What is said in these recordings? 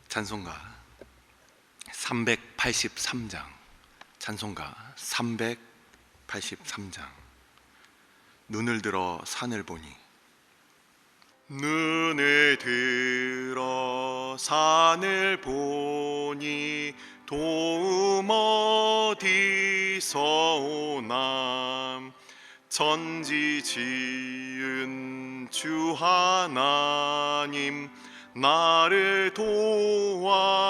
찬송가 383장, 찬송가 383장. 눈을 들어 산을 보니. 눈을 들어 산을 보니 도움 어디서 오나. 천지 지은 주 하나님 나를 도와주시네.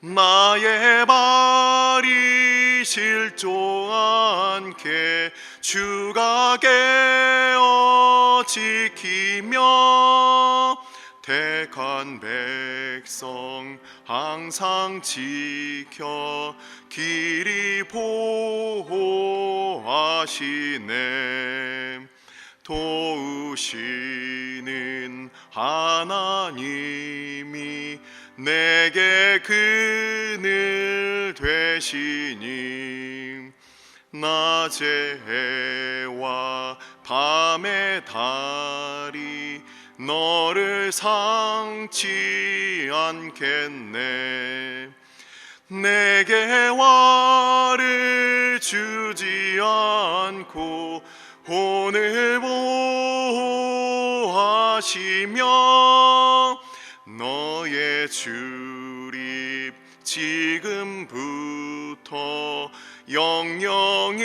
나의 발이 실종 않게 주가 깨어 지키며 택한 백성 항상 지켜 길이 보호하시네. 도우시는 하나님이 내게 그늘 되시니. 낮의 해와 밤의 달이 너를 상치 않겠네. 내게 화를 주지 않고 오늘 보호하시며 너의 출입 지금부터 영영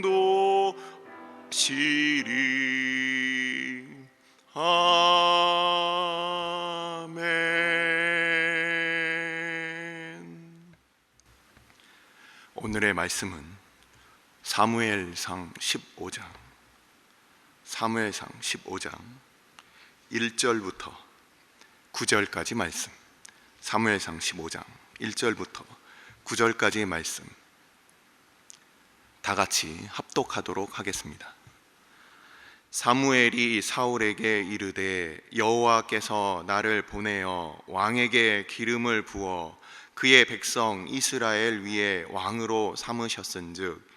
인도시리. 아멘. 오늘의 말씀은 사무엘상 15장 1절부터 9절까지 말씀. 사무엘상 15장 1절부터 9절까지의 말씀 다 같이 합독하도록 하겠습니다. 사무엘이 사울에게 이르되 여호와께서 나를 보내어 왕에게 기름을 부어 그의 백성 이스라엘 위에 왕으로 삼으셨은즉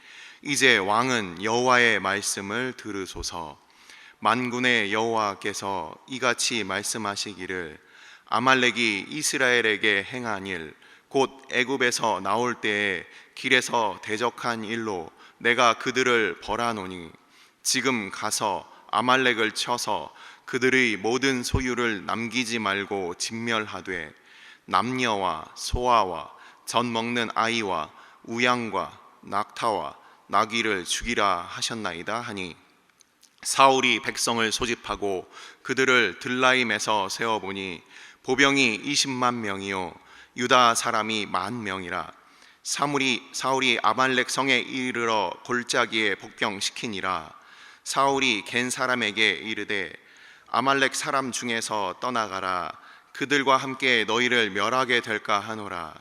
이제 왕은 여호와의 말씀을 들으소서. 만군의 여호와께서 이같이 말씀하시기를 아말렉이 이스라엘에게 행한 일 곧 애굽에서 나올 때에 길에서 대적한 일로 내가 그들을 벌하노니 지금 가서 아말렉을 쳐서 그들의 모든 소유를 남기지 말고 진멸하되 남녀와 소아와 젖 먹는 아이와 우양과 낙타와 나귀를 죽이라 하셨나이다 하니 사울이 백성을 소집하고 그들을 들라임에서 세어보니 보병이 20만 명이요 유다 사람이 10,000명이라. 사울이 아말렉 성에 이르러 골짜기에 복병시키니라. 사울이 겐 사람에게 이르되 아말렉 사람 중에서 떠나가라. 그들과 함께 너희를 멸하게 될까 하노라.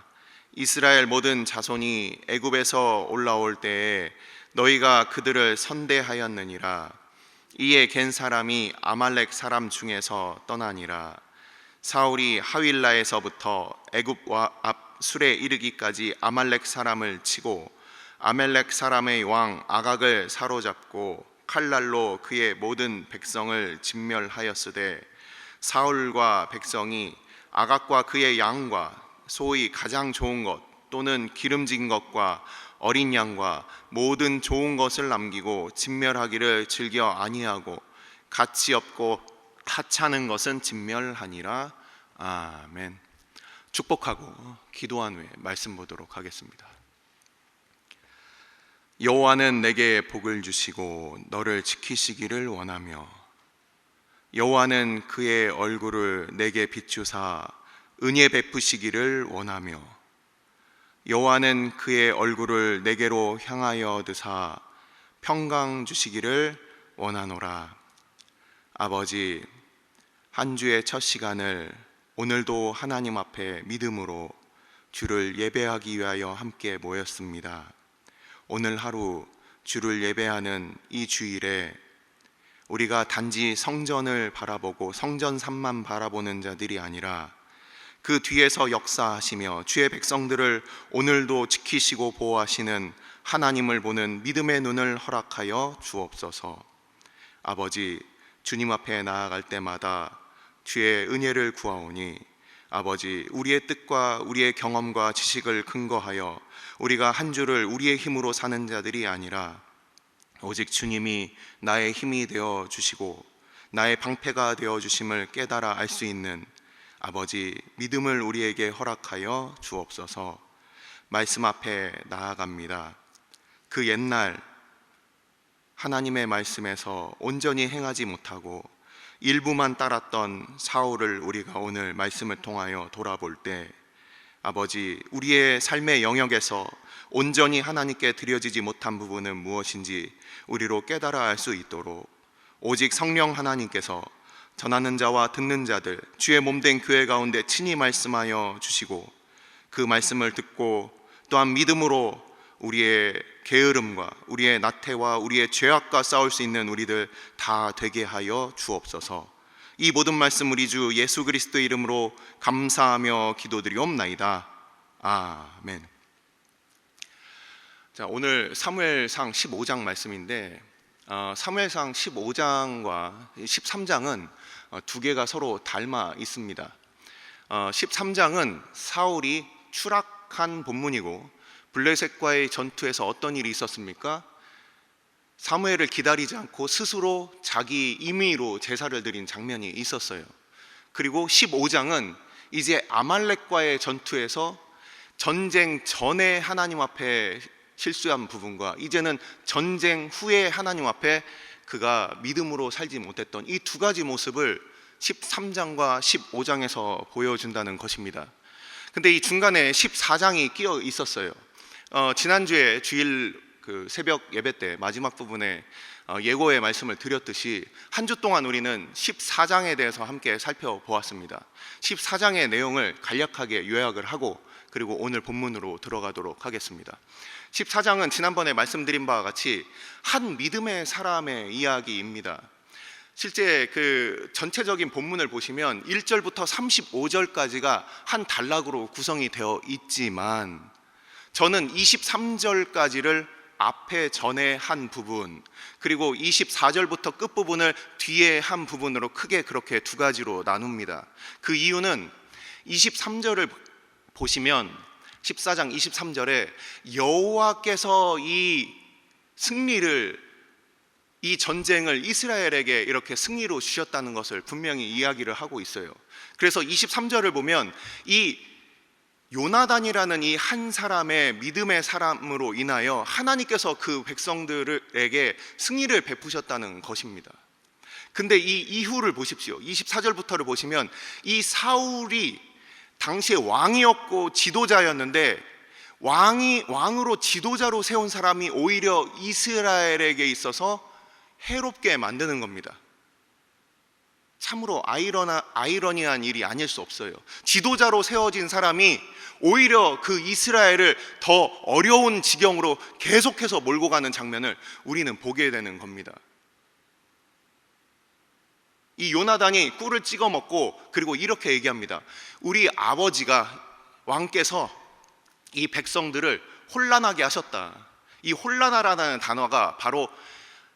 이스라엘 모든 자손이 애굽에서 올라올 때에 너희가 그들을 선대하였느니라. 이에 겐 사람이 아말렉 사람 중에서 떠나니라. 사울이 하윌라에서부터 애굽 앞 술에 이르기까지 아말렉 사람을 치고 아말렉 사람의 왕 아각을 사로잡고 칼날로 그의 모든 백성을 진멸하였으되 사울과 백성이 아각과 그의 양과 소의 가장 좋은 것 또는 기름진 것과 어린 양과 모든 좋은 것을 남기고 진멸하기를 즐겨 아니하고 가치 없고 하찮은 것은 진멸하니라. 아멘. 축복하고 기도한 후에 말씀 보도록 하겠습니다. 여호와는 내게 복을 주시고 너를 지키시기를 원하며 여호와는 그의 얼굴을 내게 비추사 은혜 베푸시기를 원하며 여호와는 그의 얼굴을 내게로 향하여 드사 평강 주시기를 원하노라. 아버지, 한 주의 첫 시간을 오늘도 하나님 앞에 믿음으로 주를 예배하기 위하여 함께 모였습니다. 오늘 하루 주를 예배하는 이 주일에 우리가 단지 성전을 바라보고 성전 산만 바라보는 자들이 아니라 그 뒤에서 역사하시며 주의 백성들을 오늘도 지키시고 보호하시는 하나님을 보는 믿음의 눈을 허락하여 주옵소서. 아버지, 주님 앞에 나아갈 때마다 주의 은혜를 구하오니 아버지, 우리의 뜻과 우리의 경험과 지식을 근거하여 우리가 한 주를 우리의 힘으로 사는 자들이 아니라 오직 주님이 나의 힘이 되어 주시고 나의 방패가 되어 주심을 깨달아 알 수 있는 아버지, 믿음을 우리에게 허락하여 주옵소서. 말씀 앞에 나아갑니다. 그 옛날 하나님의 말씀에서 온전히 행하지 못하고 일부만 따랐던 사울을 우리가 오늘 말씀을 통하여 돌아볼 때, 아버지, 우리의 삶의 영역에서 온전히 하나님께 드려지지 못한 부분은 무엇인지 우리로 깨달아 알 수 있도록 오직 성령 하나님께서 전하는 자와 듣는 자들, 주의 몸된 교회 가운데 친히 말씀하여 주시고 그 말씀을 듣고 또한 믿음으로 우리의 게으름과 우리의 나태와 우리의 죄악과 싸울 수 있는 우리들 다 되게 하여 주옵소서. 이 모든 말씀 우리 주 예수 그리스도의 이름으로 감사하며 기도드리옵나이다. 아멘. 자, 오늘 사무엘상 15장 말씀인데 사무엘상 15장과 13장은 두 개가 서로 닮아 있습니다. 13장은 사울이 추락한 본문이고 블레셋과의 전투에서 어떤 일이 있었습니까? 사무엘을 기다리지 않고 스스로 자기 임의로 제사를 드린 장면이 있었어요. 그리고 15장은 이제 아말렉과의 전투에서 전쟁 전에 하나님 앞에 실수한 부분과 이제는 전쟁 후에 하나님 앞에 그가 믿음으로 살지 못했던 이 두 가지 모습을 13장과 15장에서 보여준다는 것입니다. 근데 이 중간에 14장이 끼어 있었어요. 지난주에 주일 그 새벽 예배 때 마지막 부분에 예고의 말씀을 드렸듯이 한 주 동안 우리는 14장에 대해서 함께 살펴보았습니다. 14장의 내용을 간략하게 요약을 하고 그리고 오늘 본문으로 들어가도록 하겠습니다. 14장은 지난번에 말씀드린 바와 같이 한 믿음의 사람의 이야기입니다. 실제 그 전체적인 본문을 보시면 1절부터 35절까지가 한 단락으로 구성이 되어 있지만 저는 23절까지를 앞에 전에 한 부분, 그리고 24절부터 끝부분을 뒤에 한 부분으로 크게 그렇게 두 가지로 나눕니다. 그 이유는 23절을 보시면 14장 23절에 여호와께서 이 승리를, 이 전쟁을 이스라엘에게 이렇게 승리로 주셨다는 것을 분명히 이야기를 하고 있어요. 그래서 23절을 보면 이 요나단이라는 이 한 사람의 믿음의 사람으로 인하여 하나님께서 그 백성들에게 승리를 베푸셨다는 것입니다. 근데 이 이후를 보십시오. 24절부터를 보시면 이 사울이 당시에 왕이었고 지도자였는데 왕으로 지도자로 세운 사람이 오히려 이스라엘에게 있어서 해롭게 만드는 겁니다. 참으로 아이러니한 일이 아닐 수 없어요. 지도자로 세워진 사람이 오히려 그 이스라엘을 더 어려운 지경으로 계속해서 몰고 가는 장면을 우리는 보게 되는 겁니다. 이 요나단이 꿀을 찍어 먹고 그리고 이렇게 얘기합니다. 우리 아버지가 왕께서 이 백성들을 혼란하게 하셨다. 이 혼란하라는 단어가 바로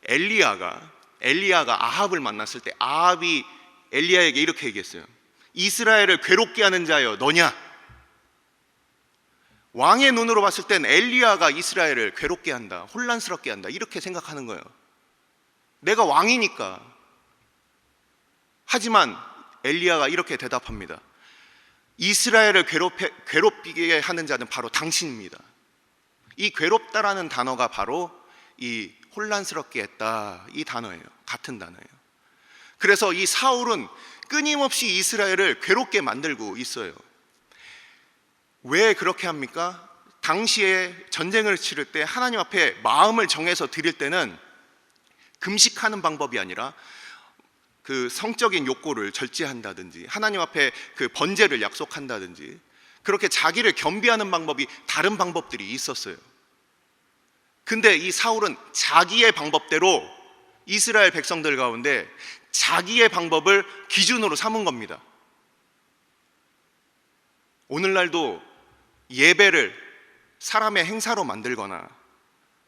엘리야가 아합을 만났을 때 아합이 엘리야에게 이렇게 얘기했어요. 이스라엘을 괴롭게 하는 자여 너냐? 왕의 눈으로 봤을 땐 엘리야가 이스라엘을 괴롭게 한다, 혼란스럽게 한다, 이렇게 생각하는 거예요. 내가 왕이니까. 하지만 엘리야가 이렇게 대답합니다. 이스라엘을 괴롭히게 하는 자는 바로 당신입니다. 이 괴롭다라는 단어가 바로 이 혼란스럽게 했다, 이 단어예요. 같은 단어예요. 그래서 이 사울은 끊임없이 이스라엘을 괴롭게 만들고 있어요. 왜 그렇게 합니까? 당시에 전쟁을 치를 때 하나님 앞에 마음을 정해서 드릴 때는 금식하는 방법이 아니라 그 성적인 욕구를 절제한다든지 하나님 앞에 그 번제를 약속한다든지 그렇게 자기를 겸비하는 방법이 다른 방법들이 있었어요. 근데 이 사울은 자기의 방법대로 이스라엘 백성들 가운데 자기의 방법을 기준으로 삼은 겁니다. 오늘날도 예배를 사람의 행사로 만들거나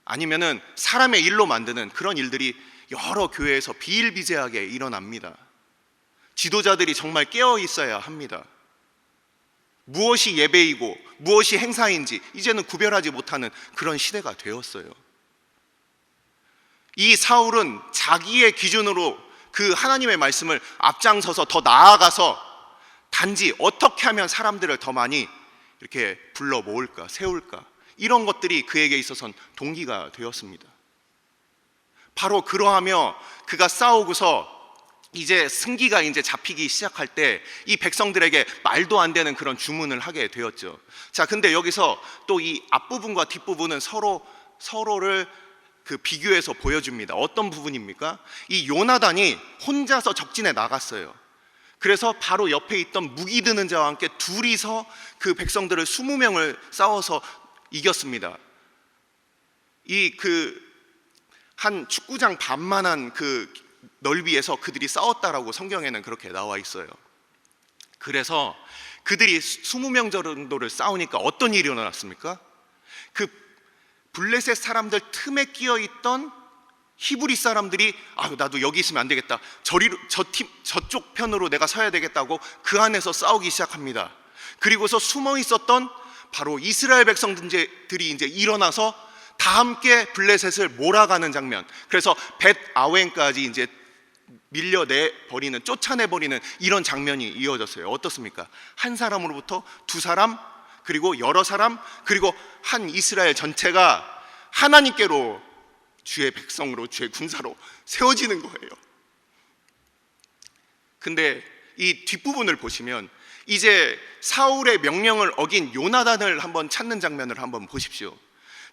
아니면은 사람의 일로 만드는 그런 일들이 여러 교회에서 비일비재하게 일어납니다. 지도자들이 정말 깨어 있어야 합니다. 무엇이 예배이고 무엇이 행사인지 이제는 구별하지 못하는 그런 시대가 되었어요. 이 사울은 자기의 기준으로 그 하나님의 말씀을 앞장서서 더 나아가서 단지 어떻게 하면 사람들을 더 많이 이렇게 불러 모을까, 세울까, 이런 것들이 그에게 있어서는 동기가 되었습니다. 바로 그러하며 그가 싸우고서 이제 승기가 이제 잡히기 시작할 때 이 백성들에게 말도 안 되는 그런 주문을 하게 되었죠. 자, 근데 여기서 또 이 앞부분과 뒷부분은 서로를 그 비교해서 보여줍니다. 어떤 부분입니까? 이 요나단이 혼자서 적진에 나갔어요. 그래서 바로 옆에 있던 무기 드는 자와 함께 둘이서 그 백성들을 20명을 싸워서 이겼습니다. 이 한 축구장 반만한 그 넓이에서 그들이 싸웠다라고 성경에는 그렇게 나와 있어요. 그래서 그들이 20명 정도를 싸우니까 어떤 일이 일어났습니까? 그 블레셋 사람들 틈에 끼어 있던 히브리 사람들이 나도 여기 있으면 안 되겠다, 저쪽 편으로 내가 서야 되겠다고 그 안에서 싸우기 시작합니다. 그리고서 숨어 있었던 바로 이스라엘 백성들이 이제 일어나서 다 함께 블레셋을 몰아가는 장면, 그래서 벳 아웬까지 이제 밀려내버리는, 쫓아내버리는 이런 장면이 이어졌어요. 어떻습니까? 한 사람으로부터 두 사람, 그리고 여러 사람, 그리고 한 이스라엘 전체가 하나님께로, 주의 백성으로, 주의 군사로 세워지는 거예요. 근데 이 뒷부분을 보시면 이제 사울의 명령을 어긴 요나단을 한번 찾는 장면을 한번 보십시오.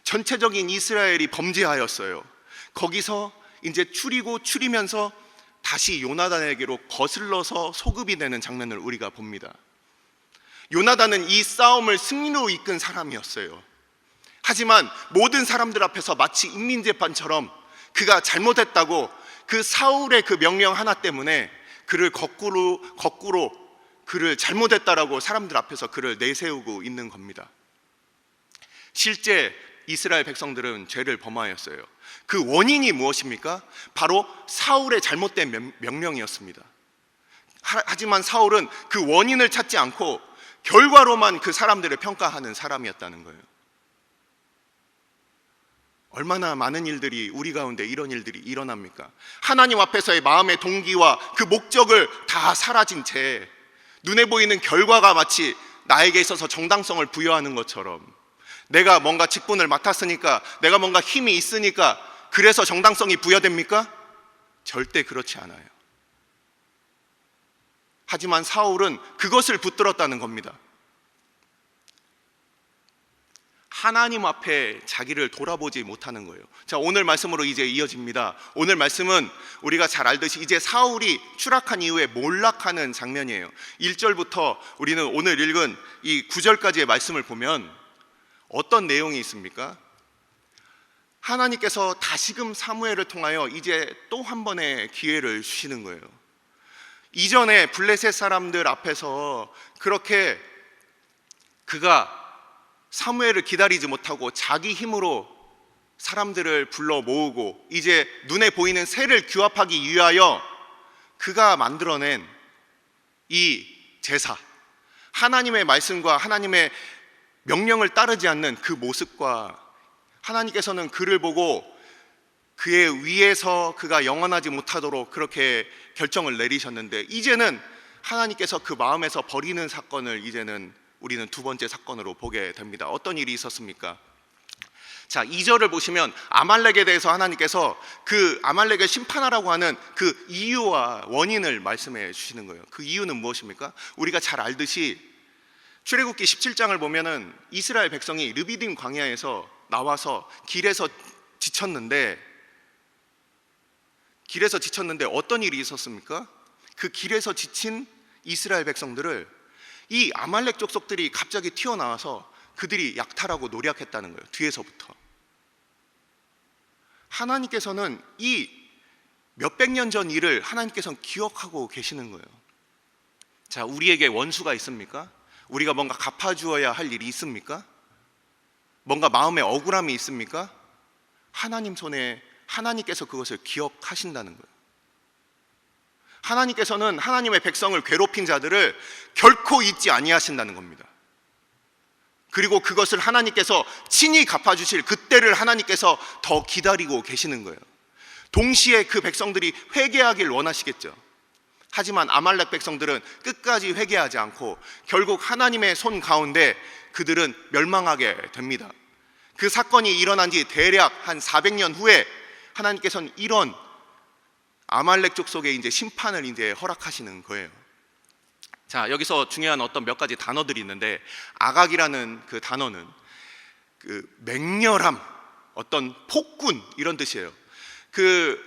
전체적인 이스라엘이 범죄하였어요. 거기서 이제 추리면서 다시 요나단에게로 거슬러서 소급이 되는 장면을 우리가 봅니다. 요나단은 이 싸움을 승리로 이끈 사람이었어요. 하지만 모든 사람들 앞에서 마치 인민재판처럼 그가 잘못했다고 그 사울의 그 명령 하나 때문에 그를 거꾸로 그를 잘못했다라고 사람들 앞에서 그를 내세우고 있는 겁니다. 실제 이스라엘 백성들은 죄를 범하였어요. 그 원인이 무엇입니까? 바로 사울의 잘못된 명령이었습니다. 하지만 사울은 그 원인을 찾지 않고 결과로만 그 사람들을 평가하는 사람이었다는 거예요. 얼마나 많은 일들이 우리 가운데 이런 일들이 일어납니까? 하나님 앞에서의 마음의 동기와 그 목적을 다 사라진 채 눈에 보이는 결과가 마치 나에게 있어서 정당성을 부여하는 것처럼, 내가 뭔가 직분을 맡았으니까, 내가 뭔가 힘이 있으니까 그래서 정당성이 부여됩니까? 절대 그렇지 않아요. 하지만 사울은 그것을 붙들었다는 겁니다. 하나님 앞에 자기를 돌아보지 못하는 거예요. 자, 오늘 말씀으로 이제 이어집니다. 오늘 말씀은 우리가 잘 알듯이 이제 사울이 추락한 이후에 몰락하는 장면이에요. 1절부터 우리는 오늘 읽은 이 9절까지의 말씀을 보면 어떤 내용이 있습니까? 하나님께서 다시금 사무엘을 통하여 이제 또 한 번의 기회를 주시는 거예요. 이전에 블레셋 사람들 앞에서 그렇게 그가 사무엘을 기다리지 못하고 자기 힘으로 사람들을 불러 모으고 이제 눈에 보이는 새를 규합하기 위하여 그가 만들어낸 이 제사, 하나님의 말씀과 하나님의 명령을 따르지 않는 그 모습과, 하나님께서는 그를 보고 그의 위에서 그가 영원하지 못하도록 그렇게 결정을 내리셨는데, 이제는 하나님께서 그 마음에서 버리는 사건을 이제는 우리는 두 번째 사건으로 보게 됩니다. 어떤 일이 있었습니까? 자, 2절을 보시면 아말렉에 대해서 하나님께서 그 아말렉을 심판하라고 하는 그 이유와 원인을 말씀해 주시는 거예요. 그 이유는 무엇입니까? 우리가 잘 알듯이 출애굽기 17장을 보면은 이스라엘 백성이 르비딤 광야에서 나와서 길에서 지쳤는데 어떤 일이 있었습니까? 그 길에서 지친 이스라엘 백성들을 이 아말렉 족속들이 갑자기 튀어나와서 그들이 약탈하고 노략했다는 거예요. 뒤에서부터. 하나님께서는 이 몇백 년 전 일을 하나님께서는 기억하고 계시는 거예요. 자, 우리에게 원수가 있습니까? 우리가 뭔가 갚아주어야 할 일이 있습니까? 뭔가 마음에 억울함이 있습니까? 하나님 손에 하나님께서 그것을 기억하신다는 거예요. 하나님께서는 하나님의 백성을 괴롭힌 자들을 결코 잊지 아니하신다는 겁니다. 그리고 그것을 하나님께서 친히 갚아주실 그때를 하나님께서 더 기다리고 계시는 거예요. 동시에 그 백성들이 회개하길 원하시겠죠. 하지만 아말렉 백성들은 끝까지 회개하지 않고 결국 하나님의 손 가운데 그들은 멸망하게 됩니다. 그 사건이 일어난 지 대략 한 400년 후에 하나님께서는 이런 아말렉 족속의 이제 심판을 이제 허락하시는 거예요. 자, 여기서 중요한 어떤 몇 가지 단어들이 있는데, 아각이라는 그 단어는 그 맹렬함, 어떤 폭군 이런 뜻이에요. 그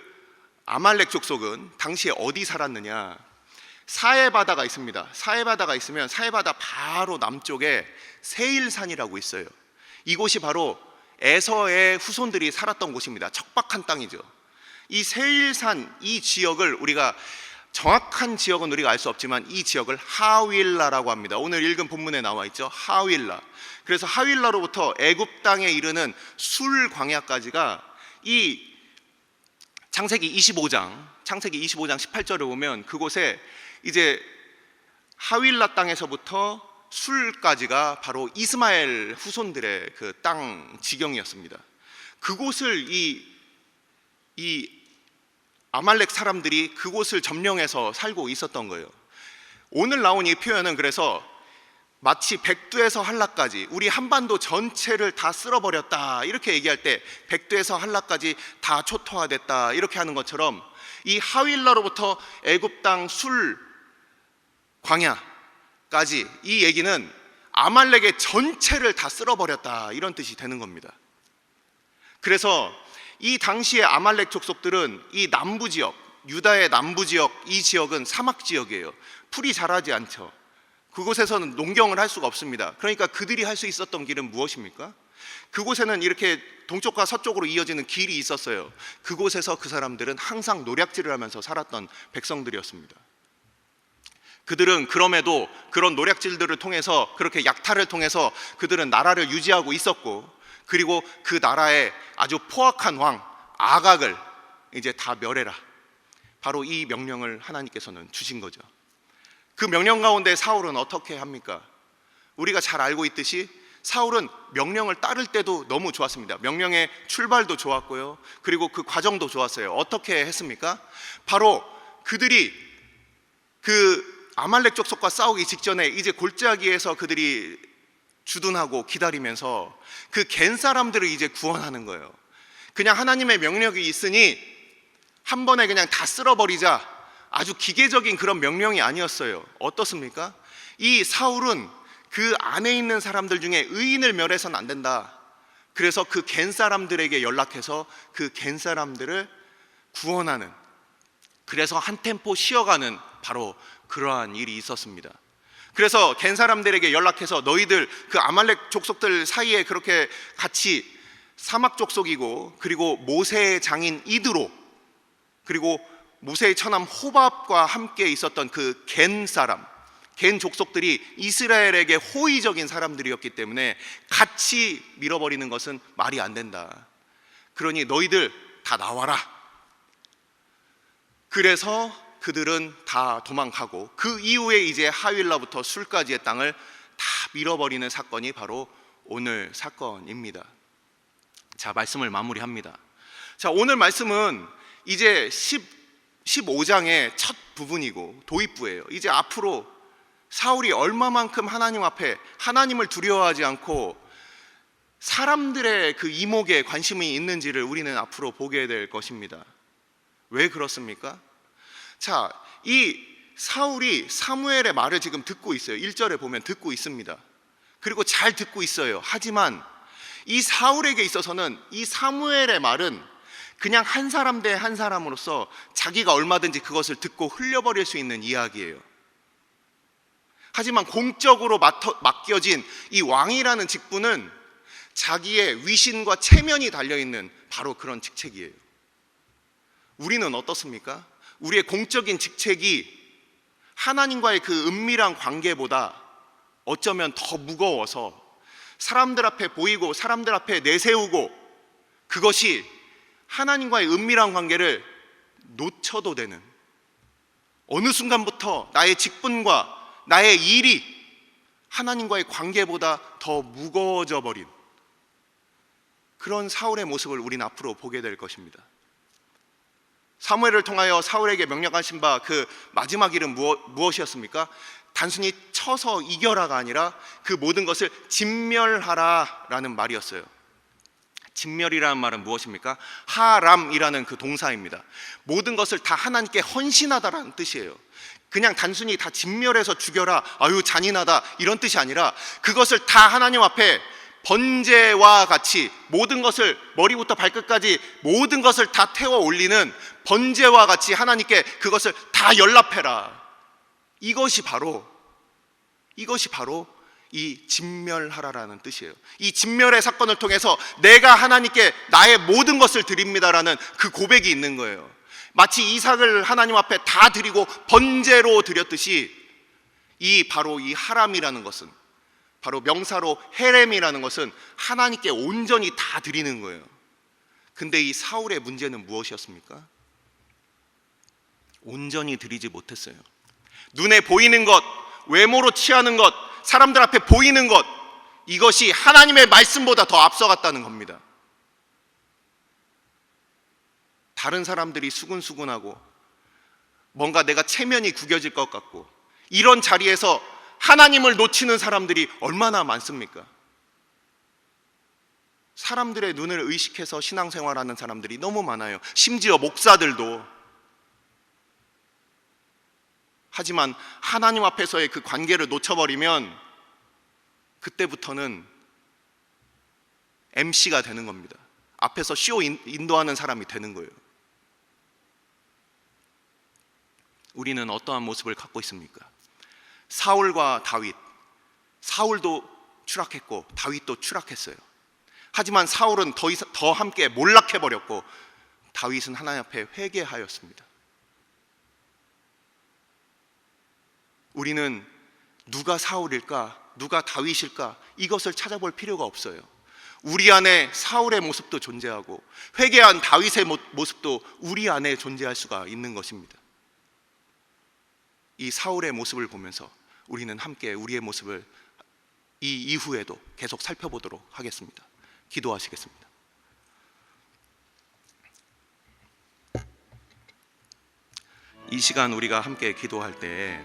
아말렉 족속은 당시에 어디 살았느냐? 사해바다가 있습니다. 사해바다가 있으면 사해바다 바로 남쪽에 세일산이라고 있어요. 이곳이 바로 에서의 후손들이 살았던 곳입니다. 척박한 땅이죠. 이 세일산, 이 지역을 우리가 정확한 지역은 우리가 알 수 없지만 이 지역을 하윌라라고 합니다. 오늘 읽은 본문에 나와 있죠. 하윌라. 그래서 하윌라로부터 애굽 땅에 이르는 술 광야까지가 이 창세기 25장 18절에 보면 그곳에 이제 하윌라 땅에서부터 술까지가 바로 이스마엘 후손들의 그 땅 지경이었습니다. 그곳을 이 아말렉 사람들이 그곳을 점령해서 살고 있었던 거예요. 오늘 나온 이 표현은 그래서 마치 백두에서 한라까지, 우리 한반도 전체를 다 쓸어버렸다 이렇게 얘기할 때 백두에서 한라까지 다 초토화됐다 이렇게 하는 것처럼 이 하윌라로부터 애굽 땅 술 광야까지, 이 얘기는 아말렉의 전체를 다 쓸어버렸다 이런 뜻이 되는 겁니다. 그래서 이 당시의 아말렉 족속들은 이 남부 지역, 유다의 남부 지역, 이 지역은 사막 지역이에요. 풀이 자라지 않죠. 그곳에서는 농경을 할 수가 없습니다. 그러니까 그들이 할 수 있었던 길은 무엇입니까? 그곳에는 이렇게 동쪽과 서쪽으로 이어지는 길이 있었어요. 그곳에서 그 사람들은 항상 노략질을 하면서 살았던 백성들이었습니다. 그들은 그럼에도 그런 노략질들을 통해서, 그렇게 약탈을 통해서 그들은 나라를 유지하고 있었고, 그리고 그 나라의 아주 포악한 왕 아각을 이제 다 멸해라, 바로 이 명령을 하나님께서는 주신 거죠. 그 명령 가운데 사울은 어떻게 합니까? 우리가 잘 알고 있듯이 사울은 명령을 따를 때도 너무 좋았습니다. 명령의 출발도 좋았고요, 그리고 그 과정도 좋았어요. 어떻게 했습니까? 바로 그들이 그 아말렉 족속과 싸우기 직전에 이제 골짜기에서 그들이 주둔하고 기다리면서 그 겐 사람들을 이제 구원하는 거예요. 그냥 하나님의 명령이 있으니 한 번에 그냥 다 쓸어버리자, 아주 기계적인 그런 명령이 아니었어요. 어떻습니까? 이 사울은 그 안에 있는 사람들 중에 의인을 멸해서는 안 된다. 그래서 그 겐 사람들에게 연락해서 그 겐 사람들을 구원하는, 그래서 한 템포 쉬어가는 바로 그러한 일이 있었습니다. 그래서 겐 사람들에게 연락해서 너희들 그 아말렉 족속들 사이에 그렇게 같이 사막 족속이고, 그리고 모세의 장인 이드로, 그리고 모세의 처남 호밥과 함께 있었던 그 겐 사람, 겐 족속들이 이스라엘에게 호의적인 사람들이었기 때문에 같이 밀어버리는 것은 말이 안 된다. 그러니 너희들 다 나와라. 그래서 그들은 다 도망가고, 그 이후에 이제 하윌라부터 술까지의 땅을 다 밀어버리는 사건이 바로 오늘 사건입니다. 자, 말씀을 마무리합니다. 자, 오늘 말씀은 이제 15장의 첫 부분이고 도입부예요. 이제 앞으로 사울이 얼마만큼 하나님 앞에 하나님을 두려워하지 않고 사람들의 그 이목에 관심이 있는지를 우리는 앞으로 보게 될 것입니다. 왜 그렇습니까? 자, 이 사울이 사무엘의 말을 지금 듣고 있어요. 1절에 보면 듣고 있습니다. 그리고 잘 듣고 있어요. 하지만 이 사울에게 있어서는 이 사무엘의 말은 그냥 한 사람 대 한 사람으로서 자기가 얼마든지 그것을 듣고 흘려버릴 수 있는 이야기예요. 하지만 공적으로 맡겨진 이 왕이라는 직분은 자기의 위신과 체면이 달려있는 바로 그런 직책이에요. 우리는 어떻습니까? 우리의 공적인 직책이 하나님과의 그 은밀한 관계보다 어쩌면 더 무거워서 사람들 앞에 보이고 사람들 앞에 내세우고, 그것이 하나님과의 은밀한 관계를 놓쳐도 되는, 어느 순간부터 나의 직분과 나의 일이 하나님과의 관계보다 더 무거워져 버린 그런 사울의 모습을 우리는 앞으로 보게 될 것입니다. 사무엘을 통하여 사울에게 명령하신 바 그 마지막 일은 무엇이었습니까? 단순히 쳐서 이겨라가 아니라 그 모든 것을 진멸하라라는 말이었어요. 진멸이라는 말은 무엇입니까? 하람이라는 그 동사입니다. 모든 것을 다 하나님께 헌신하다라는 뜻이에요. 그냥 단순히 다 진멸해서 죽여라, 아유 잔인하다 이런 뜻이 아니라 그것을 다 하나님 앞에 번제와 같이 모든 것을 머리부터 발끝까지 모든 것을 다 태워 올리는 번제와 같이 하나님께 그것을 다 연락해라. 이것이 바로 이 진멸하라라는 뜻이에요. 이 진멸의 사건을 통해서 내가 하나님께 나의 모든 것을 드립니다라는 그 고백이 있는 거예요. 마치 이삭을 하나님 앞에 다 드리고 번제로 드렸듯이 바로 이 하람이라는 것은, 바로 명사로 헤렘이라는 것은 하나님께 온전히 다 드리는 거예요. 근데 이 사울의 문제는 무엇이었습니까? 온전히 드리지 못했어요. 눈에 보이는 것, 외모로 취하는 것, 사람들 앞에 보이는 것, 이것이 하나님의 말씀보다 더 앞서갔다는 겁니다. 다른 사람들이 수근수근하고 뭔가 내가 체면이 구겨질 것 같고 이런 자리에서 하나님을 놓치는 사람들이 얼마나 많습니까? 사람들의 눈을 의식해서 신앙생활하는 사람들이 너무 많아요. 심지어 목사들도. 하지만 하나님 앞에서의 그 관계를 놓쳐버리면 그때부터는 MC가 되는 겁니다. 앞에서 쇼 인도하는 사람이 되는 거예요. 우리는 어떠한 모습을 갖고 있습니까? 사울과 다윗, 사울도 추락했고 다윗도 추락했어요. 하지만 사울은 더 함께 몰락해버렸고 다윗은 하나님 앞에 회개하였습니다. 우리는 누가 사울일까, 누가 다윗일까 이것을 찾아볼 필요가 없어요. 우리 안에 사울의 모습도 존재하고 회개한 다윗의 모습도 우리 안에 존재할 수가 있는 것입니다. 이 사울의 모습을 보면서 우리는 함께 우리의 모습을 이 이후에도 계속 살펴보도록 하겠습니다. 기도하시겠습니다. 이 시간 우리가 함께 기도할 때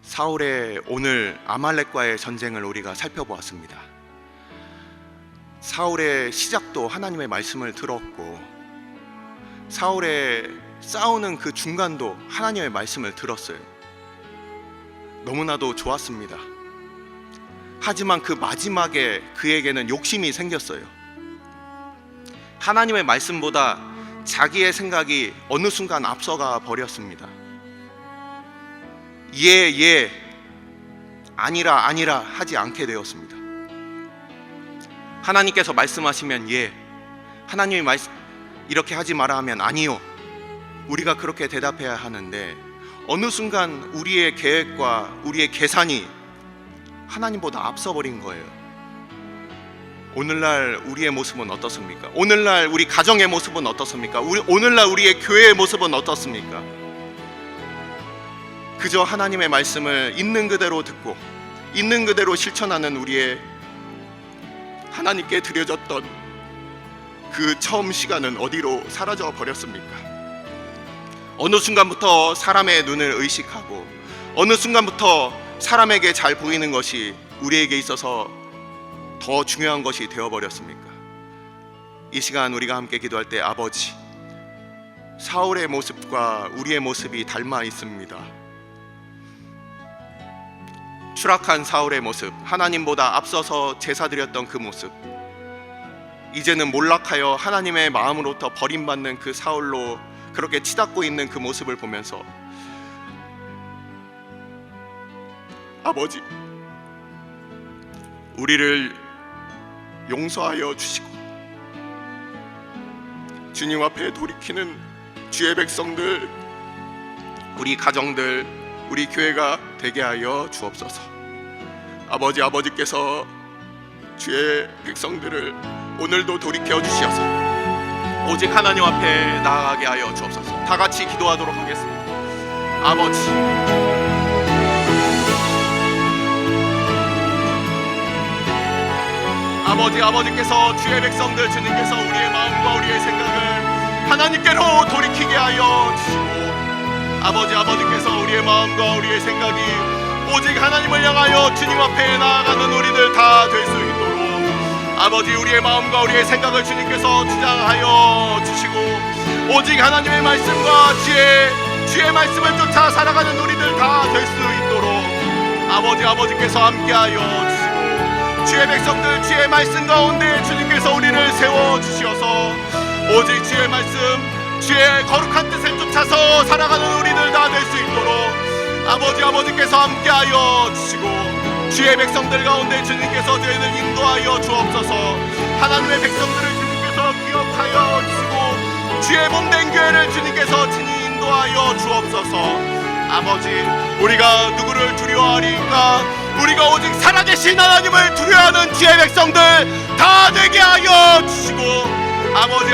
사울의 오늘 아말렉과의 전쟁을 우리가 살펴보았습니다. 사울의 시작도 하나님의 말씀을 들었고 사울의 싸우는 그 중간도 하나님의 말씀을 들었어요. 너무나도 좋았습니다. 하지만 그 마지막에 그에게는 욕심이 생겼어요. 하나님의 말씀보다 자기의 생각이 어느 순간 앞서가 버렸습니다. 예, 아니라 하지 않게 되었습니다. 하나님께서 말씀하시면 예, 하나님이 이렇게 하지 마라 하면 아니요, 우리가 그렇게 대답해야 하는데 어느 순간 우리의 계획과 우리의 계산이 하나님보다 앞서버린 거예요. 오늘날 우리의 모습은 어떻습니까? 오늘날 우리 가정의 모습은 어떻습니까? 오늘날 우리의 교회의 모습은 어떻습니까? 그저 하나님의 말씀을 있는 그대로 듣고 있는 그대로 실천하는 우리의 하나님께 드려졌던 그 처음 시간은 어디로 사라져 버렸습니까? 어느 순간부터 사람의 눈을 의식하고 어느 순간부터 사람에게 잘 보이는 것이 우리에게 있어서 더 중요한 것이 되어버렸습니까? 이 시간 우리가 함께 기도할 때 아버지, 사울의 모습과 우리의 모습이 닮아 있습니다. 추락한 사울의 모습, 하나님보다 앞서서 제사 드렸던 그 모습, 이제는 몰락하여 하나님의 마음으로부터 버림받는 그 사울로 그렇게 치닫고 있는 그 모습을 보면서 아버지, 우리를 용서하여 주시고 주님 앞에 돌이키는 주의 백성들, 우리 가정들, 우리 교회가 되게 하여 주옵소서. 아버지께서 주의 백성들을 오늘도 돌이켜 주시어서 오직 하나님 앞에 나아가게 하여 주옵소서. 다 같이 기도하도록 하겠습니다. 아버지께서 주의 백성들 주님께서 우리의 마음과 우리의 생각을 하나님께로 돌이키게 하여 주시고, 아버지께서 우리의 마음과 우리의 생각이 오직 하나님을 향하여 주님 앞에 나아가는 우리들 다 될 수 있도록 우리의 마음과 우리의 생각을 주님께서 주장하여 주시고, 오직 하나님의 말씀과 주의 말씀을 쫓아 살아가는 우리들 다 될 수 있도록 아버지께서 함께하여 주시고, 주의 백성들 주의 말씀 가운데 주님께서 우리를 세워주시어서 오직 주의 말씀, 주의 거룩한 뜻을 쫓아서 살아가는 우리들 다 될 수 있도록 아버지께서 함께하여 주시고, 주의 백성들 가운데 주님께서 저희를 인도하여 주옵소서. 하나님의 백성들을 주님께서 기억하여 주시고, 주의 몸된 교회를 주님께서 친히 인도하여 주옵소서. 우리가 누구를 두려워하리까? 우리가 오직 살아계신 하나님을 두려워하는 주의 백성들 다 되게 하여 주시고,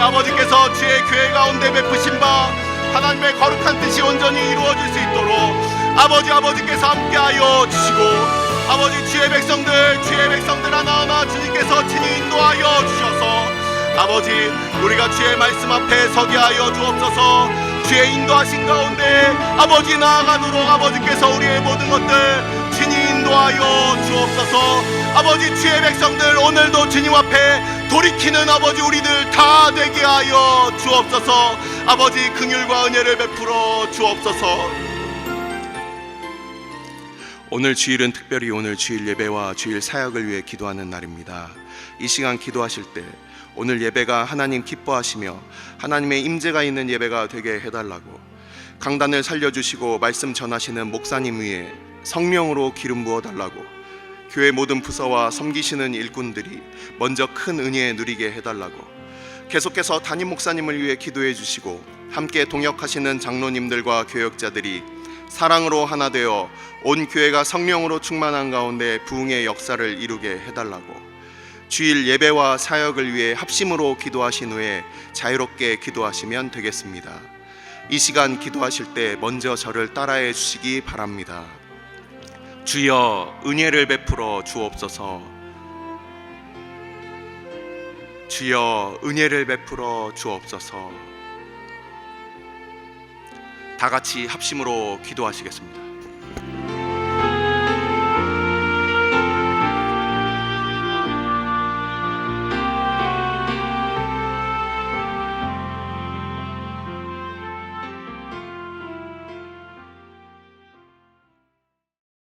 아버지께서 주의 교회 가운데 베푸신 바 하나님의 거룩한 뜻이 온전히 이루어질 수 있도록 아버지께서 함께하여 주시고, 주의 백성들 하나하나 주님께서 친히 인도하여 주셔서 우리가 주의 말씀 앞에 서게 하여 주옵소서. 주의 인도하신 가운데 나아가도록 아버지께서 우리의 모든 것들 친히 인도하여 주옵소서. 주의 백성들 오늘도 주님 앞에 돌이키는 우리들 다 되게 하여 주옵소서. 긍휼과 은혜를 베풀어 주옵소서. 오늘 주일은 특별히 오늘 주일 예배와 주일 사역을 위해 기도하는 날입니다. 이 시간 기도하실 때 오늘 예배가 하나님 기뻐하시며 하나님의 임재가 있는 예배가 되게 해달라고, 강단을 살려주시고 말씀 전하시는 목사님 위에 성령으로 기름 부어달라고, 교회 모든 부서와 섬기시는 일꾼들이 먼저 큰 은혜 누리게 해달라고, 계속해서 담임 목사님을 위해 기도해 주시고 함께 동역하시는 장로님들과 교역자들이 사랑으로 하나 되어 온 교회가 성령으로 충만한 가운데 부흥의 역사를 이루게 해달라고, 주일 예배와 사역을 위해 합심으로 기도하신 후에 자유롭게 기도하시면 되겠습니다. 이 시간 기도하실 때 먼저 저를 따라해 주시기 바랍니다. 주여 은혜를 베풀어 주옵소서. 주여 은혜를 베풀어 주옵소서. 다 같이 합심으로 기도하시겠습니다.